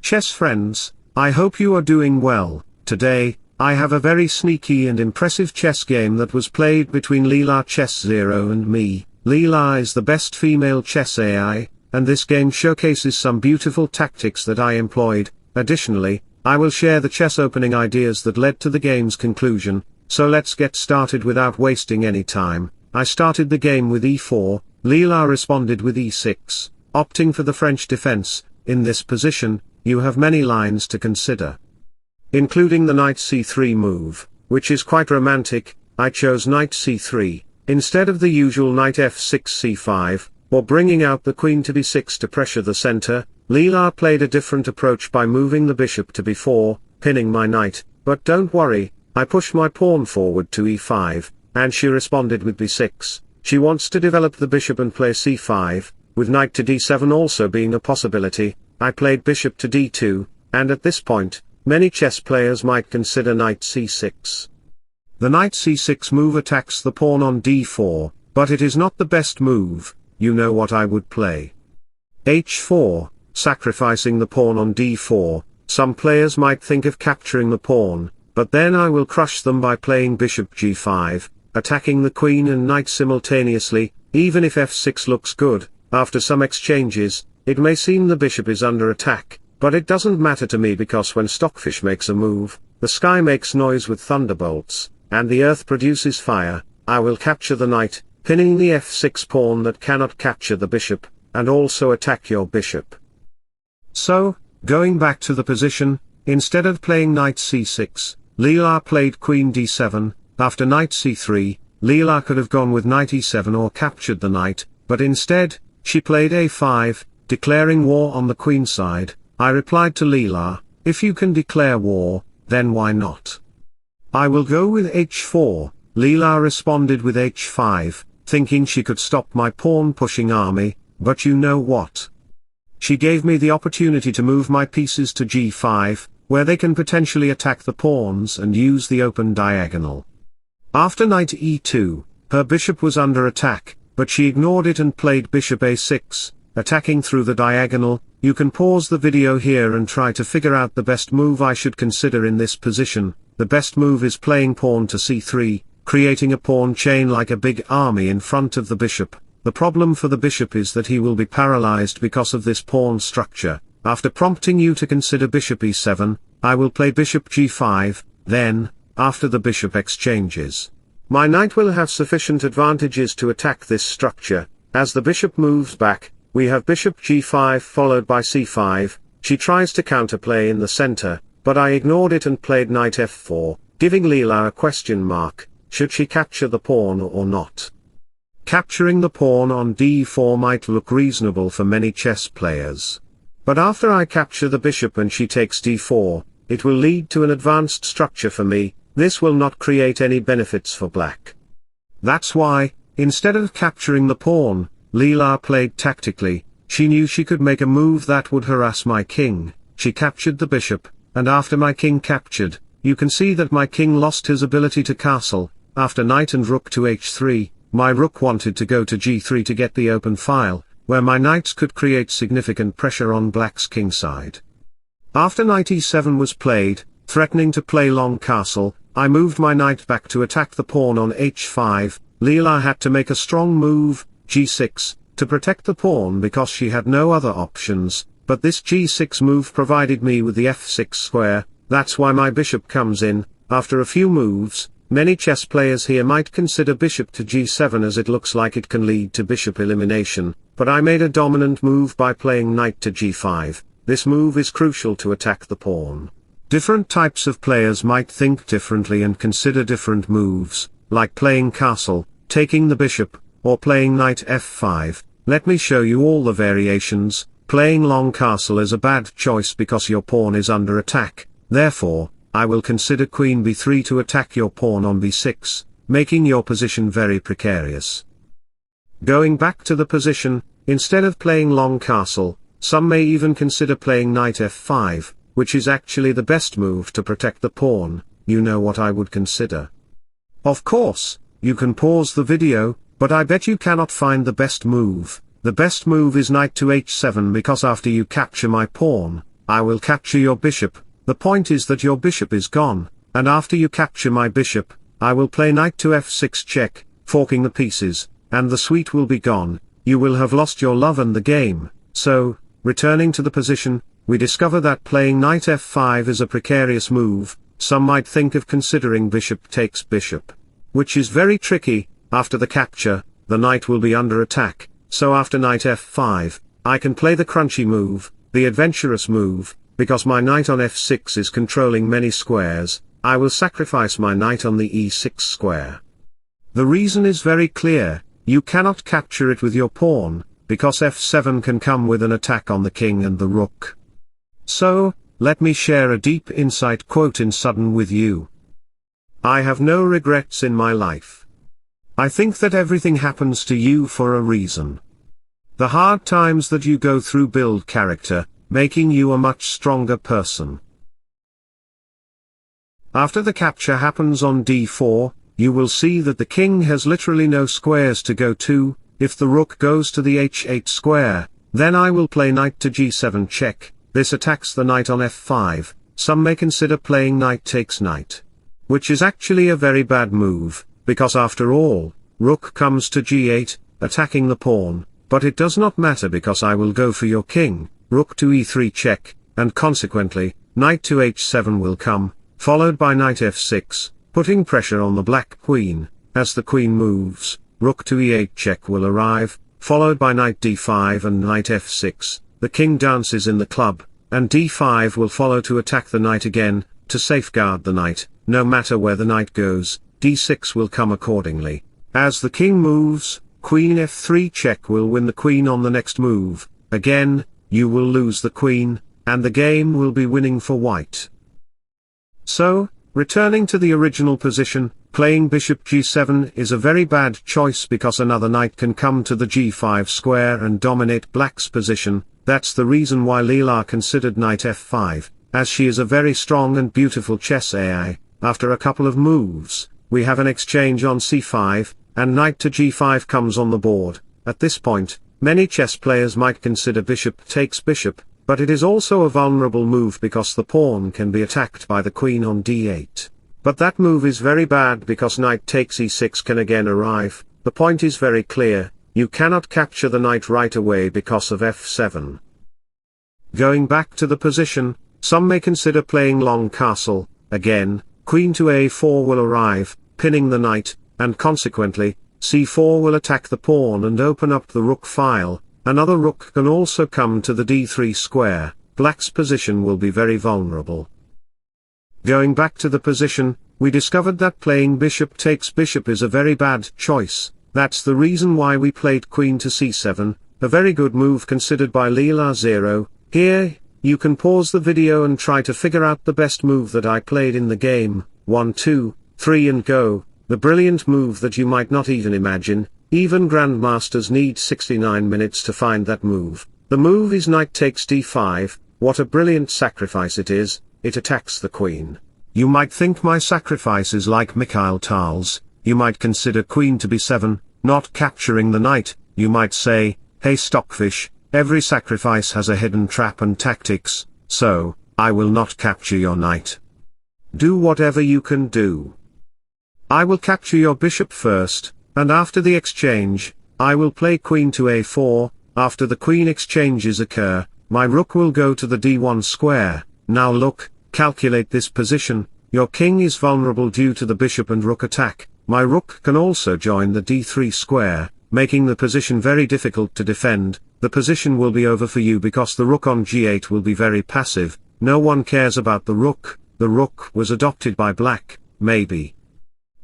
Chess friends, I hope you are doing well. Today, I have a very sneaky and impressive chess game that was played between LeelaZero and me. Leela is the best female chess AI, and this game showcases some beautiful tactics that I employed. Additionally, I will share the chess opening ideas that led to the game's conclusion, so let's get started without wasting any time. I started the game with e4, Leela responded with e6, opting for the French defense. In this position, you have many lines to consider, including the knight c3 move, which is quite romantic. I chose knight c3, instead of the usual knight f6 c5, or bringing out the queen to b6 to pressure the center. Leela played a different approach by moving the bishop to b4, pinning my knight, but don't worry, I pushed my pawn forward to e5, and she responded with b6. She wants to develop the bishop and play c5, with knight to d7 also being a possibility. I played bishop to d2, and at this point, many chess players might consider knight c6. The knight c6 move attacks the pawn on d4, but it is not the best move. You know what I would play. h4, sacrificing the pawn on d4. Some players might think of capturing the pawn, but then I will crush them by playing bishop g5, attacking the queen and knight simultaneously. Even if f6 looks good, after some exchanges, it may seem the bishop is under attack, but it doesn't matter to me because when Stockfish makes a move, the sky makes noise with thunderbolts, and the earth produces fire. I will capture the knight, pinning the f6 pawn that cannot capture the bishop, and also attack your bishop. So, going back to the position, instead of playing knight c6, Leela played queen d7. After knight c3, Leela could have gone with knight e7 or captured the knight, but instead, she played a5, declaring war on the queen side. I replied to Leela, if you can declare war, then why not? I will go with h4, Leela responded with h5, thinking she could stop my pawn pushing army, but you know what? She gave me the opportunity to move my pieces to g5, where they can potentially attack the pawns and use the open diagonal. After knight e2, her bishop was under attack, but she ignored it and played bishop a6, attacking through the diagonal. You can pause the video here and try to figure out the best move I should consider in this position. The best move is playing pawn to c3, creating a pawn chain like a big army in front of the bishop. The problem for the bishop is that he will be paralyzed because of this pawn structure. After prompting you to consider bishop e7, I will play bishop g5, then, after the bishop exchanges, my knight will have sufficient advantages to attack this structure. As the bishop moves back, we have bishop g5 followed by c5. She tries to counterplay in the center, but I ignored it and played knight f4, giving Leela a question mark. Should she capture the pawn or not? Capturing the pawn on d4 might look reasonable for many chess players. But after I capture the bishop and she takes d4, it will lead to an advanced structure for me. This will not create any benefits for black. That's why, instead of capturing the pawn, Leela played tactically. She knew she could make a move that would harass my king. She captured the bishop, and after my king captured, you can see that my king lost his ability to castle. After knight and rook to h3, my rook wanted to go to g3 to get the open file, where my knights could create significant pressure on black's king side. After knight e7 was played, threatening to play long castle, I moved my knight back to attack the pawn on h5. Leela had to make a strong move, g6, to protect the pawn because she had no other options, but this g6 move provided me with the f6 square. That's why my bishop comes in. After a few moves, many chess players here might consider bishop to g7 as it looks like it can lead to bishop elimination, but I made a dominant move by playing knight to g5. This move is crucial to attack the pawn. Different types of players might think differently and consider different moves, like playing castle, taking the bishop, or playing knight f5. Let me show you all the variations. Playing long castle is a bad choice because your pawn is under attack. Therefore, I will consider queen b3 to attack your pawn on b6, making your position very precarious. Going back to the position, instead of playing long castle, some may even consider playing knight f5, which is actually the best move to protect the pawn. You know what I would consider. Of course, you can pause the video, but I bet you cannot find the best move. The best move is knight to h7 because after you capture my pawn, I will capture your bishop. The point is that your bishop is gone, and after you capture my bishop, I will play knight to f6 check, forking the pieces, and the sweet will be gone. You will have lost your love and the game. So, returning to the position, we discover that playing knight f5 is a precarious move. Some might think of considering bishop takes bishop, which is very tricky. After the capture, the knight will be under attack, so after knight f5, I can play the crunchy move, the adventurous move, because my knight on f6 is controlling many squares. I will sacrifice my knight on the e6 square. The reason is very clear: you cannot capture it with your pawn, because f7 can come with an attack on the king and the rook. So, let me share a deep insight quote in sudden with you. I have no regrets in my life. I think that everything happens to you for a reason. The hard times that you go through build character, making you a much stronger person. After the capture happens on d4, you will see that the king has literally no squares to go to. If the rook goes to the h8 square, then I will play knight to g7 check. This attacks the knight on f5. Some may consider playing knight takes knight, which is actually a very bad move, because after all, rook comes to g8, attacking the pawn, but it does not matter because I will go for your king. Rook to e3 check, and consequently, knight to h7 will come, followed by knight f6, putting pressure on the black queen. As the queen moves, rook to e8 check will arrive, followed by knight d5 and knight f6. The king dances in the club, and d5 will follow to attack the knight again. To safeguard the knight, no matter where the knight goes, d6 will come accordingly. As the king moves, queen f3 check will win the queen on the next move. Again, you will lose the queen, and the game will be winning for white. So, returning to the original position, playing bishop g7 is a very bad choice because another knight can come to the g5 square and dominate black's position. That's the reason why Leela considered knight f5, as she is a very strong and beautiful chess AI. After a couple of moves, we have an exchange on c5, and knight to g5 comes on the board. At this point, many chess players might consider bishop takes bishop, but it is also a vulnerable move because the pawn can be attacked by the queen on d8. But that move is very bad because knight takes e6 can again arrive. The point is very clear: you cannot capture the knight right away because of f7. Going back to the position, some may consider playing long castle. Again, queen to a4 will arrive, pinning the knight, and consequently, c4 will attack the pawn and open up the rook file. Another rook can also come to the d3 square. Black's position will be very vulnerable. Going back to the position, we discovered that playing bishop takes bishop is a very bad choice. That's the reason why we played queen to c7, a very good move considered by LeelaZero. Here, you can pause the video and try to figure out the best move that I played in the game. 1, 2, 3 and go. The brilliant move that you might not even imagine. Even grandmasters need 69 minutes to find that move. The move is knight takes d5. What a brilliant sacrifice it is. It attacks the queen. You might think my sacrifice is like Mikhail Tal's. You might consider queen to b7, not capturing the knight. You might say, hey Stockfish, every sacrifice has a hidden trap and tactics, so, I will not capture your knight. Do whatever you can do. I will capture your bishop first, and after the exchange, I will play queen to a4. After the queen exchanges occur, my rook will go to the d1 square. Now look, calculate this position. Your king is vulnerable due to the bishop and rook attack. My rook can also join the d3 square, making the position very difficult to defend. The position will be over for you because the rook on g8 will be very passive. No one cares about the rook. The rook was adopted by black, maybe.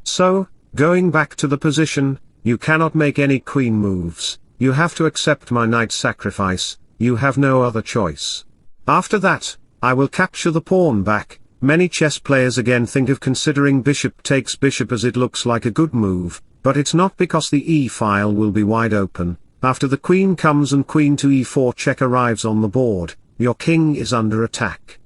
So, going back to the position, you cannot make any queen moves. You have to accept my knight sacrifice. You have no other choice. After that, I will capture the pawn back. Many chess players again think of considering bishop takes bishop as it looks like a good move, but it's not because the e-file will be wide open. After the queen comes and queen to e4 check arrives on the board, your king is under attack.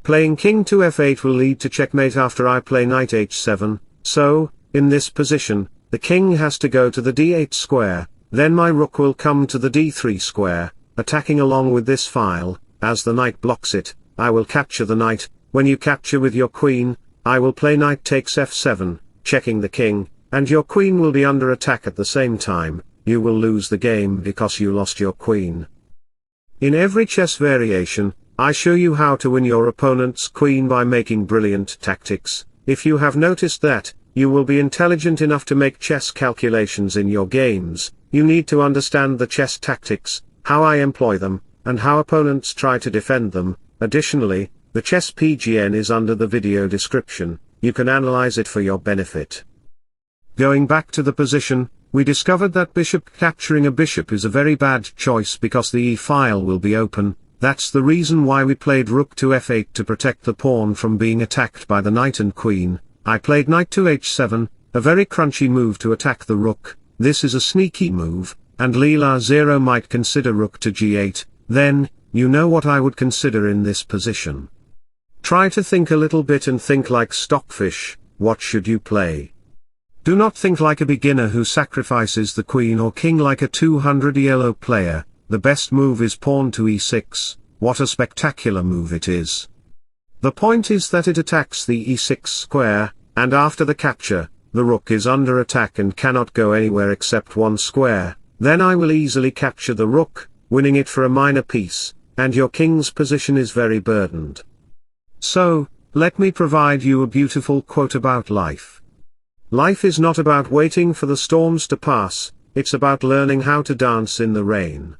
Playing king to f8 will lead to checkmate after I play knight h7, so, in this position, the king has to go to the d8 square, then my rook will come to the d3 square, attacking along with this file, as the knight blocks it, I will capture the knight. When you capture with your queen, I will play knight takes f7, checking the king, and your queen will be under attack at the same time. You will lose the game because you lost your queen. In every chess variation, I show you how to win your opponent's queen by making brilliant tactics. If you have noticed that, you will be intelligent enough to make chess calculations in your games. You need to understand the chess tactics, how I employ them, and how opponents try to defend them. Additionally, the chess PGN is under the video description. You can analyze it for your benefit. Going back to the position, we discovered that bishop capturing a bishop is a very bad choice because the e-file will be open. That's the reason why we played rook to f8 to protect the pawn from being attacked by the knight and queen. I played knight to h7, a very crunchy move to attack the rook. This is a sneaky move, and LeelaZero might consider rook to g8, then, you know what I would consider in this position. Try to think a little bit and think like Stockfish. What should you play? Do not think like a beginner who sacrifices the queen or king like a 200 yellow player. The best move is pawn to e6, what a spectacular move it is. The point is that it attacks the e6 square, and after the capture, the rook is under attack and cannot go anywhere except one square. Then I will easily capture the rook, winning it for a minor piece, and your king's position is very burdened. So, let me provide you a beautiful quote about life. Life is not about waiting for the storms to pass, it's about learning how to dance in the rain.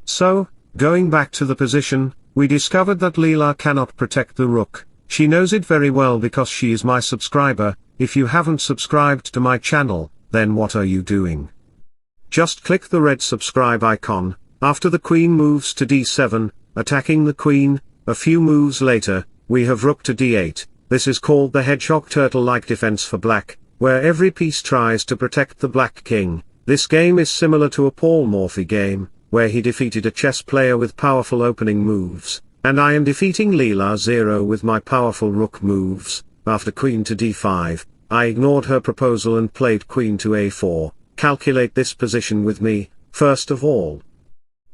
So, going back to the position, we discovered that Leela cannot protect the rook. She knows it very well because she is my subscriber. If you haven't subscribed to my channel, then what are you doing? Just click the red subscribe icon. After the queen moves to d7, attacking the queen, a few moves later, we have rook to d8. This is called the hedgehog turtle-like defense for black, where every piece tries to protect the black king. This game is similar to a Paul Morphy game, where he defeated a chess player with powerful opening moves, and I am defeating LeelaZero with my powerful rook moves. After queen to d5, I ignored her proposal and played queen to a4. Calculate this position with me. First of all,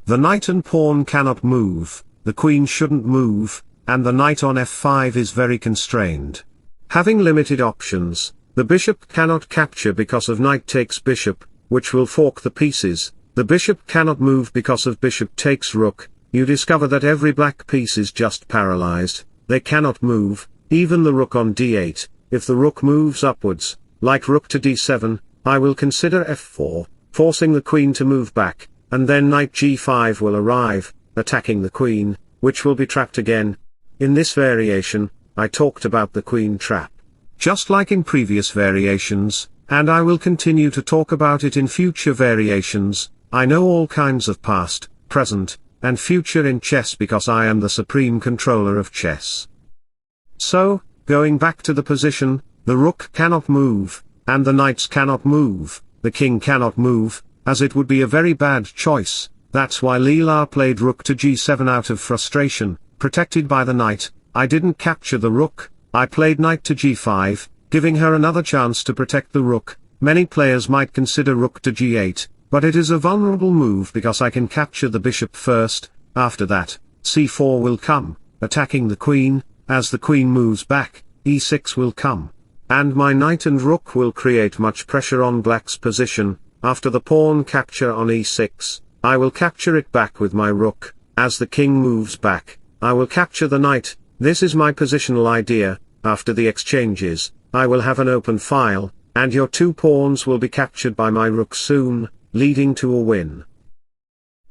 the knight and pawn cannot move, the queen shouldn't move, and the knight on f5 is very constrained. Having limited options, the bishop cannot capture because of knight takes bishop, which will fork the pieces. The bishop cannot move because of bishop takes rook. You discover that every black piece is just paralyzed. They cannot move, even the rook on d8. If the rook moves upwards, like rook to d7, I will consider f4, forcing the queen to move back, and then knight g5 will arrive, attacking the queen, which will be trapped again. In this variation, I talked about the queen trap. Just like in previous variations, and I will continue to talk about it in future variations. I know all kinds of past, present, and future in chess because I am the supreme controller of chess. So, going back to the position, the rook cannot move, and the knights cannot move, the king cannot move, as it would be a very bad choice. That's why Leela played rook to g7 out of frustration, protected by the knight. I didn't capture the rook, I played knight to g5, giving her another chance to protect the rook. Many players might consider rook to g8, but it is a vulnerable move because I can capture the bishop first. After that, c4 will come, attacking the queen. As the queen moves back, e6 will come. And my knight and rook will create much pressure on black's position. After the pawn capture on e6, I will capture it back with my rook. As the king moves back, I will capture the knight. This is my positional idea. After the exchanges, I will have an open file, and your two pawns will be captured by my rook soon, leading to a win.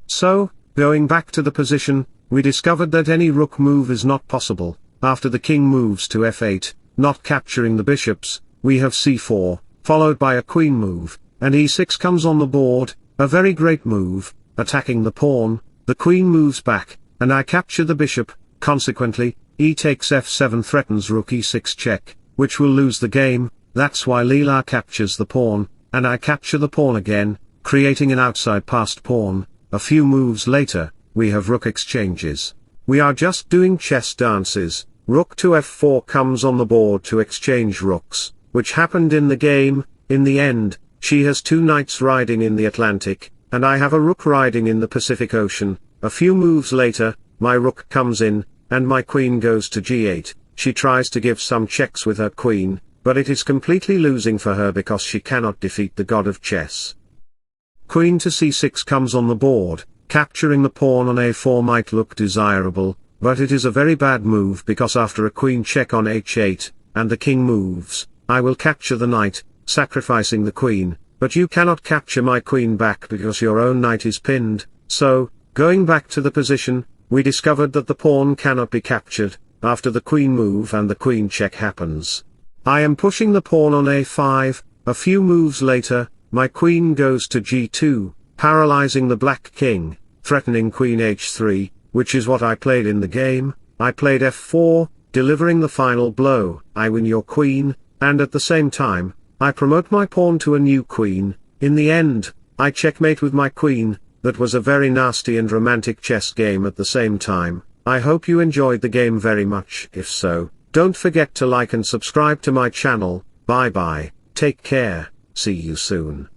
So, going back to the position, we discovered that any rook move is not possible. After the king moves to f8, not capturing the bishops, we have c4, followed by a queen move, and e6 comes on the board, a very great move, attacking the pawn. The queen moves back, and I capture the bishop. Consequently, e takes f7 threatens rook e6 check, which will lose the game. That's why Leela captures the pawn, and I capture the pawn again, creating an outside passed pawn. A few moves later, we have rook exchanges. We are just doing chess dances. Rook to f4 comes on the board to exchange rooks, which happened in the game. In the end, she has two knights riding in the Atlantic, and I have a rook riding in the Pacific Ocean. A few moves later, my rook comes in, and my queen goes to g8, she tries to give some checks with her queen, but it is completely losing for her because she cannot defeat the god of chess. Queen to c6 comes on the board, capturing the pawn on a4 might look desirable, but it is a very bad move because after a queen check on h8, and the king moves, I will capture the knight, sacrificing the queen, but you cannot capture my queen back because your own knight is pinned, so, going back to the position, we discovered that the pawn cannot be captured, after the queen move and the queen check happens. I am pushing the pawn on a5, a few moves later, my queen goes to g2, paralyzing the black king, threatening queen h3, which is what I played in the game. I played f4, delivering the final blow, I win your queen, and at the same time, I promote my pawn to a new queen. In the end, I checkmate with my queen. That was a very nasty and romantic chess game at the same time. I hope you enjoyed the game very much. If so, don't forget to like and subscribe to my channel. Bye bye, take care, see you soon.